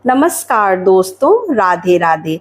नमस्कार दोस्तों, राधे राधे।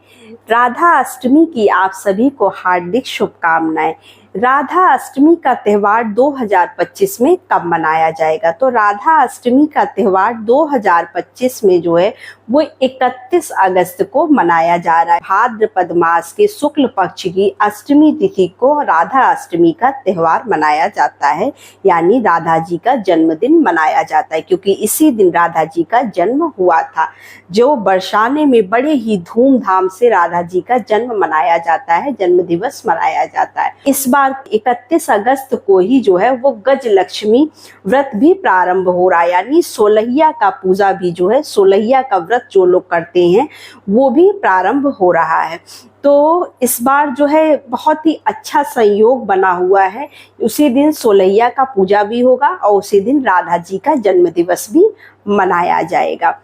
राधा अष्टमी की आप सभी को हार्दिक शुभकामनाएं। राधा अष्टमी का त्यौहार 2025 में कब मनाया जाएगा? तो राधा अष्टमी का त्यौहार 2025 में जो है वो 31 अगस्त को मनाया जा रहा है। भाद्रपद मास के शुक्ल पक्ष की अष्टमी तिथि को राधा अष्टमी का त्यौहार मनाया जाता है, यानी राधा जी का जन्मदिन मनाया जाता है, क्योंकि इसी दिन राधा जी का जन्म हुआ था। जो बरसाने में बड़े ही धूमधाम से राधा जी का जन्म मनाया जाता है, जन्म दिवस मनाया जाता है। इस बार 31 अगस्त को ही जो है वो गज लक्ष्मी व्रत भी प्रारंभ हो रहा है, यानी सोलहिया का पूजा भी जो है, सोलहिया का व्रत जो लोग करते हैं वो भी प्रारंभ हो रहा है। तो इस बार जो है बहुत ही अच्छा संयोग बना हुआ है। उसी दिन सोलहिया का पूजा भी होगा और उसी दिन राधा जी का जन्म दिवस भी मनाया जाएगा।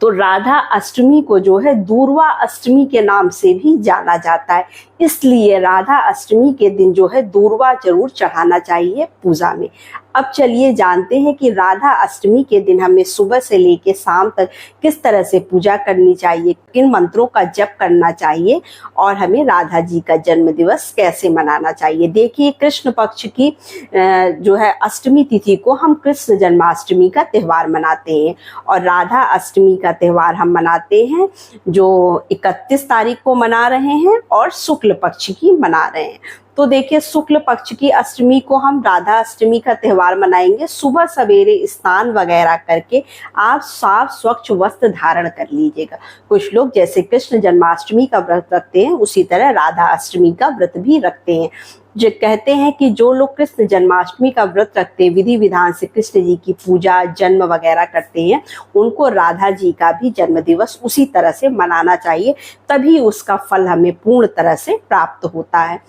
तो राधा अष्टमी को जो है दूर्वा अष्टमी के नाम से भी जाना जाता है, इसलिए राधा अष्टमी के दिन जो है दूर्वा जरूर चढ़ाना चाहिए पूजा में। अब चलिए जानते हैं कि राधा अष्टमी के दिन हमें सुबह से लेकर शाम तक किस तरह से पूजा करनी चाहिए, किन मंत्रों का जप करना चाहिए और हमें राधा जी का जन्म दिवस कैसे मनाना चाहिए। देखिए, कृष्ण पक्ष की जो है अष्टमी तिथि को हम कृष्ण जन्माष्टमी का त्यौहार मनाते हैं और राधा अष्टमी का त्यौहार हम मनाते हैं जो 31 तारीख को मना रहे हैं और शुक्ल पक्ष की मना रहे हैं। तो देखिए, शुक्ल पक्ष की अष्टमी को हम राधा अष्टमी का त्यौहार मनाएंगे। सुबह सवेरे स्नान वगैरह करके आप साफ स्वच्छ वस्त्र धारण कर लीजिएगा। कुछ लोग जैसे कृष्ण जन्माष्टमी का व्रत रखते हैं उसी तरह राधा अष्टमी का व्रत भी रखते हैं। जो कहते हैं कि जो लोग कृष्ण जन्माष्टमी का व्रत रखते हैं, विधि विधान से कृष्ण जी की पूजा जन्म वगैरह करते हैं, उनको राधा जी का भी जन्म दिवस उसी तरह से मनाना चाहिए, तभी उसका फल हमें पूर्ण तरह से प्राप्त होता है।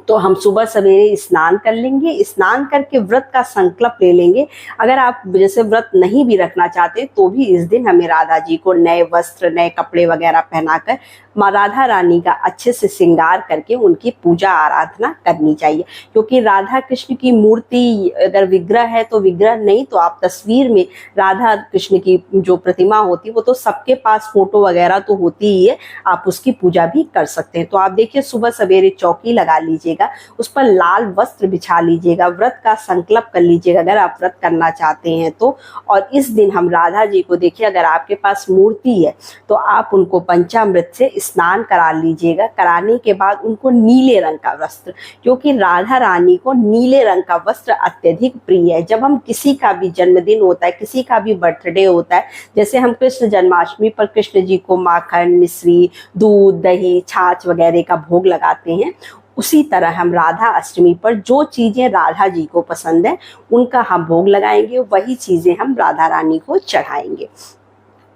तो हम सुबह सवेरे स्नान कर लेंगे, स्नान करके व्रत का संकल्प ले लेंगे। अगर आप जैसे व्रत नहीं भी रखना चाहते तो भी इस दिन हमें राधा जी को नए वस्त्र, नए कपड़े वगैरह पहनाकर माँ राधा रानी का अच्छे से श्रृंगार करके उनकी पूजा आराधना करनी चाहिए। क्योंकि राधा कृष्ण की मूर्ति अगर विग्रह है तो विग्रह नहीं तो आप तस्वीर में राधा कृष्ण की जो प्रतिमा होती है वो तो सबके पास फोटो वगैरह तो होती ही है, आप उसकी पूजा भी कर सकते हैं। तो आप देखिए, सुबह सवेरे चौकी लगा लीजिएगा, उस पर लाल वस्त्र बिछा लीजिएगा, व्रत का संकल्प कर लीजिएगा अगर आप व्रत करना चाहते हैं तो। और इस दिन हम राधा जी को देखिए, अगर आपके पास मूर्ति है तो आप उनको पंचामृत से स्नान करा लीजिएगा। कराने के बाद उनको नीले रंग का वस्त्र, क्योंकि राधा रानी को नीले रंग का वस्त्र अत्यधिक प्रिय है। जब हम किसी का भी जन्मदिन होता है, किसी का भी बर्थडे होता है, जैसे हम कृष्ण जन्माष्टमी पर कृष्ण जी को माखन, मिश्री, दूध, दही, छाछ वगैरह का भोग लगाते हैं, उसी तरह हम राधा अष्टमी पर जो चीजें राधा जी को पसंद है उनका हम भोग लगाएंगे, वही चीजें हम राधा रानी को चढ़ाएंगे।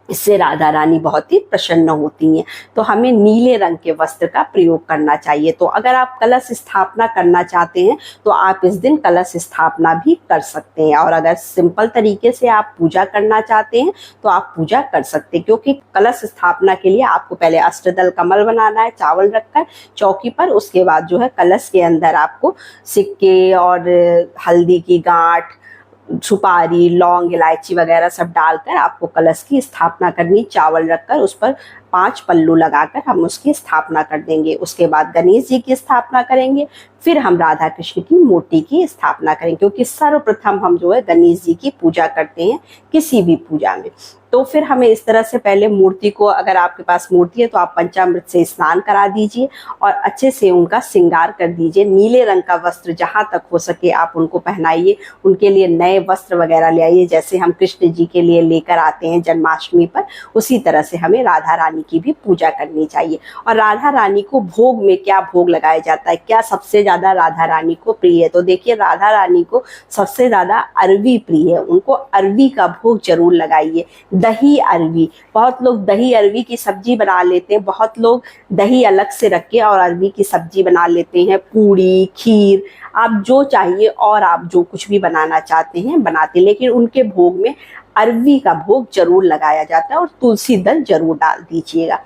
इससे राधा रानी बहुत ही प्रसन्न होती हैं। तो हमें नीले रंग के वस्त्र का प्रयोग करना चाहिए। तो अगर आप कलश स्थापना करना चाहते हैं तो आप इस दिन कलश स्थापना भी कर सकते हैं, और अगर सिंपल तरीके से आप पूजा करना चाहते हैं तो आप पूजा कर सकते हैं। क्योंकि कलश स्थापना के लिए आपको पहले अष्टदल कमल बनाना है चावल रखकर चौकी पर, उसके बाद जो है कलश के अंदर आपको सिक्के और हल्दी की गांठ, सुपारी, लौंग, इलायची वगैरह सब डालकर आपको कलश की स्थापना करनी। चावल रखकर उस पर 5 पल्लू लगाकर हम उसकी स्थापना कर देंगे। उसके बाद गणेश जी की स्थापना करेंगे, फिर हम राधा कृष्ण की मूर्ति की स्थापना करेंगे, क्योंकि सर्वप्रथम हम जो है गणेश जी की पूजा करते हैं किसी भी पूजा में। तो फिर हमें इस तरह से पहले मूर्ति को, अगर आपके पास मूर्ति है तो आप पंचामृत से स्नान करा दीजिए और अच्छे से उनका श्रृंगार कर दीजिए। नीले रंग का वस्त्र जहाँ तक हो सके आप उनको पहनाइए, उनके लिए नए वस्त्र वगैरह ले आइए, जैसे हम कृष्ण जी के लिए लेकर आते हैं जन्माष्टमी पर, उसी तरह से हमें राधा रानी की भी पूजा करनी चाहिए। और राधा रानी को भोग में क्या भोग लगाया जाता है, क्या सबसे ज्यादा राधा रानी को प्रिय है? तो देखिए, राधा रानी को सबसे ज्यादा अरवी प्रिय है, उनको अरवी का भोग जरूर लगाइए। दही अरवी, बहुत लोग दही अरवी की सब्जी बना लेते हैं, बहुत लोग दही अलग से रख के और अरवी की सब्जी बना लेते हैं, पूड़ी, खीर, आप जो चाहिए और आप जो कुछ भी बनाना चाहते हैं बनाते, लेकिन उनके भोग में अरवी का भोग जरूर लगाया जाता है और तुलसी दल जरूर डाल दीजिएगा।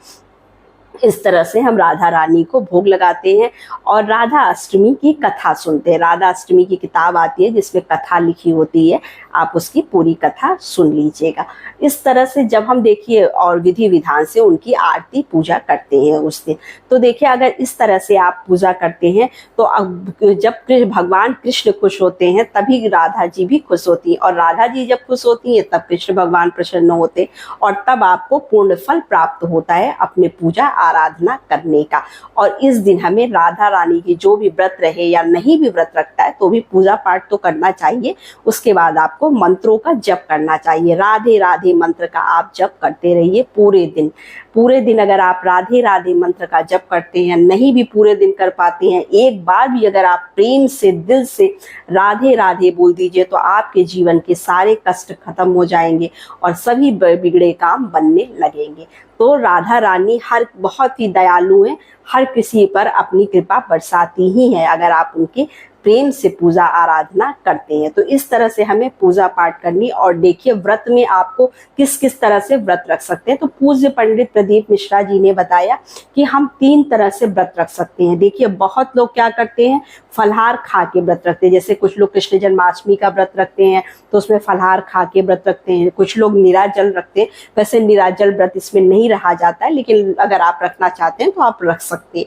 इस तरह से हम राधा रानी को भोग लगाते हैं और राधा अष्टमी की कथा सुनते हैं। राधा अष्टमी की किताब आती है जिसमें कथा लिखी होती है, आप उसकी पूरी कथा सुन लीजिएगा। इस तरह से जब हम देखिए और विधि विधान से उनकी आरती पूजा करते हैं उस दिन, तो देखिए अगर इस तरह से आप पूजा करते हैं तो अब जब भगवान कृष्ण खुश होते हैं तभी राधा जी भी खुश होती हैं, और राधा जी जब खुश होती हैं तब कृष्ण भगवान प्रसन्न होते, और तब आपको पूर्ण फल प्राप्त होता है अपने पूजा आराधना करने का। और इस दिन हमें राधा रानी की जो भी व्रत रहे या नहीं भी व्रत रखता है तो भी पूजा पाठ तो करना चाहिए। उसके बाद आपको मंत्रों का जप करना चाहिए। राधे राधे मंत्र का आप जप करते रहिए पूरे दिन। पूरे दिन अगर आप राधे राधे मंत्र का जप करते हैं, नहीं भी पूरे दिन कर पाते हैं, एक बार भी अगर आप प्रेम से दिल से राधे राधे बोल दीजिए तो आपके जीवन के सारे कष्ट खत्म हो जाएंगे और सभी बिगड़े काम बनने लगेंगे। तो राधा रानी बहुत ही दयालु हैं, हर किसी पर अपनी कृपा बरसाती ही है अगर आप उनके प्रेम से पूजा आराधना करते हैं। तो इस तरह से हमें पूजा पाठ करनी। और देखिए व्रत में आपको किस किस तरह से व्रत रख सकते हैं, तो पूज्य पंडित प्रदीप मिश्रा जी ने बताया कि हम 3 तरह से व्रत रख सकते हैं। देखिए बहुत लोग क्या करते हैं, फलाहार खा के व्रत रखते हैं। जैसे कुछ लोग कृष्ण जन्माष्टमी का व्रत रखते हैं तो उसमें फलाहार खा के व्रत रखते हैं। कुछ लोग निराजल रखते हैं, वैसे निराजल व्रत इसमें नहीं रहा जाता है, लेकिन अगर आप रखना चाहते हैं तो आप रख सकते हैं।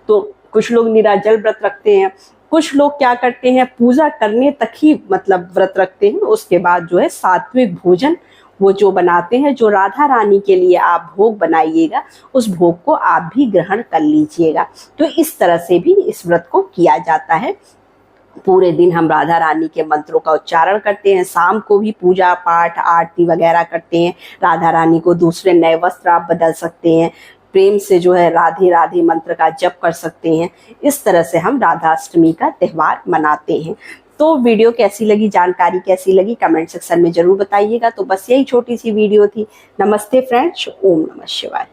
तो कुछ लोग निराजल व्रत रखते हैं। कुछ लोग क्या करते हैं, पूजा करने तक ही मतलब व्रत रखते हैं, उसके बाद जो है सात्विक भोजन वो जो बनाते हैं, जो राधा रानी के लिए आप भोग बनाइएगा उस भोग को आप भी ग्रहण कर लीजिएगा। तो इस तरह से भी इस व्रत को किया जाता है। पूरे दिन हम राधा रानी के मंत्रों का उच्चारण करते हैं, शाम को भी पूजा पाठ आरती वगैरह करते हैं। राधा रानी को दूसरे नए वस्त्र आप बदल सकते हैं, प्रेम से जो है राधे राधे मंत्र का जप कर सकते हैं। इस तरह से हम राधा अष्टमी का त्यौहार मनाते हैं। तो वीडियो कैसी लगी, जानकारी कैसी लगी, कमेंट सेक्शन में जरूर बताइएगा। तो बस यही छोटी सी वीडियो थी। नमस्ते फ्रेंड्स, ओम नमः शिवाय।